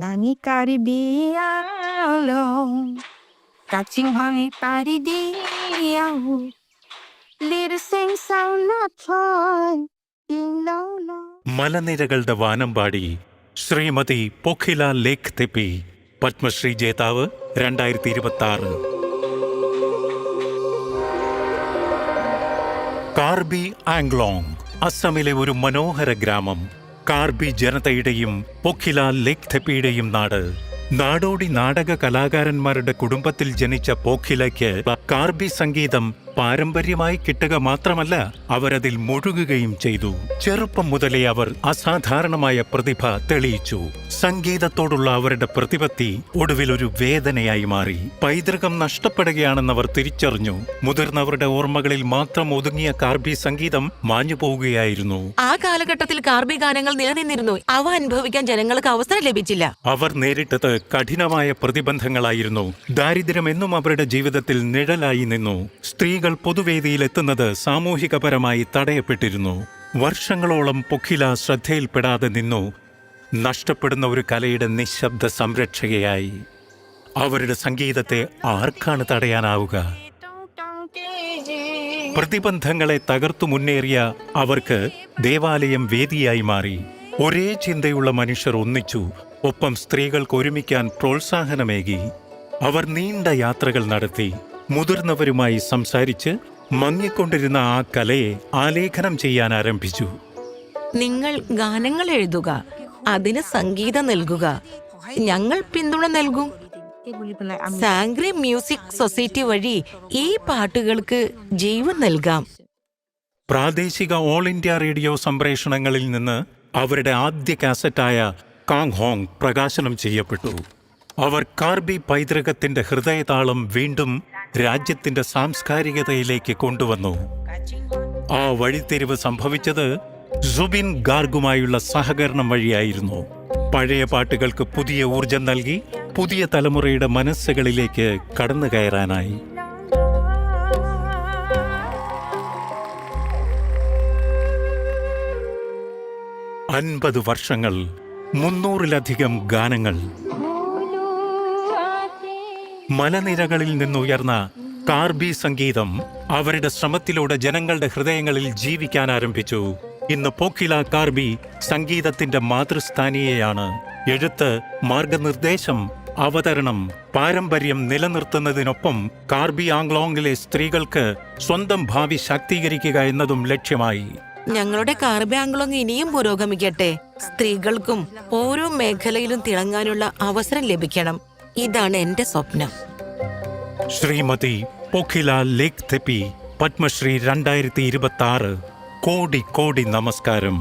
Nani Caribbeano, catching honey Paridio, little sing sound not toy, low. മലനിരകളുടെ വാനമ്പാടി ശ്രീമതി പൊഖില ലേഖ് തെപ്പി, പത്മശ്രീ ജേതാവ് 2026. കാർബി ആംഗ്ലോങ്, അസമിലെ ഒരു മനോഹര ഗ്രാമം. കാർബി ജനതയുടെയും പൊഖില ലേഖ് തെപ്പിയുടെയും നാട്. നാടോടി നാടക കലാകാരന്മാരുടെ കുടുംബത്തിൽ ജനിച്ച പോഖിലയ്ക്ക് കാർബി സംഗീതം പാരമ്പര്യമായി കിട്ടുക മാത്രമല്ല, അവരതിൽ മുഴുകുകയും ചെയ്തു. ചെറുപ്പം മുതലേ അവർ അസാധാരണമായ പ്രതിഭ തെളിയിച്ചു. സംഗീതത്തോടുള്ള അവരുടെ പ്രതിപത്തി ഒടുവിൽ ഒരു വേദനയായി മാറി. പൈതൃകം നഷ്ടപ്പെടുകയാണെന്നവർ തിരിച്ചറിഞ്ഞു. മുതിർന്നവരുടെ ഓർമ്മകളിൽ മാത്രം ഒതുങ്ങിയ കാർബി സംഗീതം മാഞ്ഞു പോവുകയായിരുന്നു. ആ കാലഘട്ടത്തിൽ കാർബി ഗാനങ്ങൾ നിലനിന്നിരുന്നു. അവ അനുഭവിക്കാൻ ജനങ്ങൾക്ക് അവസരം ലഭിച്ചില്ല. അവർ നേരിട്ടത് കഠിനമായ പ്രതിബന്ധങ്ങളായിരുന്നു. ദാരിദ്ര്യം എന്നും അവരുടെ ജീവിതത്തിൽ നിഴലായി നിന്നു. സ്ത്രീകൾ പൊതുവേദിയിലെത്തുന്നത് സാമൂഹികപരമായി തടയപ്പെട്ടിരുന്നു. വർഷങ്ങളോളം പൊഖില ശ്രദ്ധയിൽപ്പെടാതെ നിന്നു. നഷ്ടപ്പെടുന്ന ഒരു കലയുടെ നിശബ്ദ സംരക്ഷകയായി. അവരുടെ സംഗീതത്തെ ആർക്കാണ് തടയാനാവുക? പ്രതിബന്ധങ്ങളെ തകർത്തു മുന്നേറിയ അവർക്ക് ദേവാലയം വേദിയായി മാറി. ഒരേ ചിന്തയുള്ള മനുഷ്യർ ഒന്നിച്ചു. ഒപ്പം സ്ത്രീകൾക്ക് ഒരുമിക്കാൻ പ്രോത്സാഹനമേകി. അവർ നീണ്ട യാത്രകൾ നടത്തി. മുതിർന്നവരുമായി സംസാരിച്ച് മങ്ങിക്കൊണ്ടിരുന്ന ആ കലയെ ആലേഖനം ചെയ്യാൻ ആരംഭിച്ചു. നിങ്ങൾ ഗാനങ്ങൾ എഴുതുക, അതിന് സംഗീതം നൽകുക, ഞങ്ങൾ പിന്തുണ നൽകും. സാംഗ്രി മ്യൂസിക് സൊസൈറ്റി വഴി ഈ പാട്ടുകൾക്ക് ജീവൻ നൽകാം. പ്രാദേശിക ഓൾ ഇന്ത്യ റേഡിയോ സംപ്രേഷണങ്ങളിൽ നിന്ന് അവരുടെ ആദ്യ കാസറ്റായ കാങ് ഹോങ് പ്രകാശനം ചെയ്യപ്പെട്ടു. അവർ കാർബി പൈതൃകത്തിന്റെ ഹൃദയതാളം വീണ്ടും രാജ്യത്തിന്റെ സാംസ്കാരികതയിലേക്ക് കൊണ്ടുവന്നു. ആ വഴിത്തിരിവ് സംഭവിച്ചത് സുബിൻ ഗാർഗുമായുള്ള സഹകരണം വഴിയായിരുന്നു. പഴയ പാട്ടുകൾക്ക് പുതിയ ഊർജം നൽകി പുതിയ തലമുറയുടെ മനസ്സുകളിലേക്ക് കടന്നു കയറാനായി. അൻപത് വർഷങ്ങൾ, 300-ലധികം ഗാനങ്ങൾ. മലനിരകളിൽ നിന്നുയർന്ന കാർബി സംഗീതം അവരുടെ ശ്രമത്തിലൂടെ ജനങ്ങളുടെ ഹൃദയങ്ങളിൽ ജീവിക്കാൻ ആരംഭിച്ചു. ഇന്ന് പൊഖില കാർബി സംഗീതത്തിന്റെ മാതൃസ്ഥാനീയയാണ്. എഴുത്ത്, മാർഗനിർദ്ദേശം, അവതരണം, പാരമ്പര്യം നിലനിർത്തുന്നതിനൊപ്പം കാർബി ആംഗ്ലോങ്ങിലെ സ്ത്രീകൾക്ക് സ്വന്തം ഭാവി ശാക്തീകരിക്കുക എന്നതും ലക്ഷ്യമായി. ഞങ്ങളുടെ കാർബി ആംഗ്ലോങ് ഇനിയും പുരോഗമിക്കട്ടെ. സ്ത്രീകൾക്കും ഓരോ മേഖലയിലും തിളങ്ങാനുള്ള അവസരം ലഭിക്കണം. ഇതാണ് എന്റെ സ്വപ്നം. ശ്രീമതി പൊഖില ലേഖ് തെപ്പി, പത്മശ്രീ 2026. കോടി കോടി നമസ്കാരം.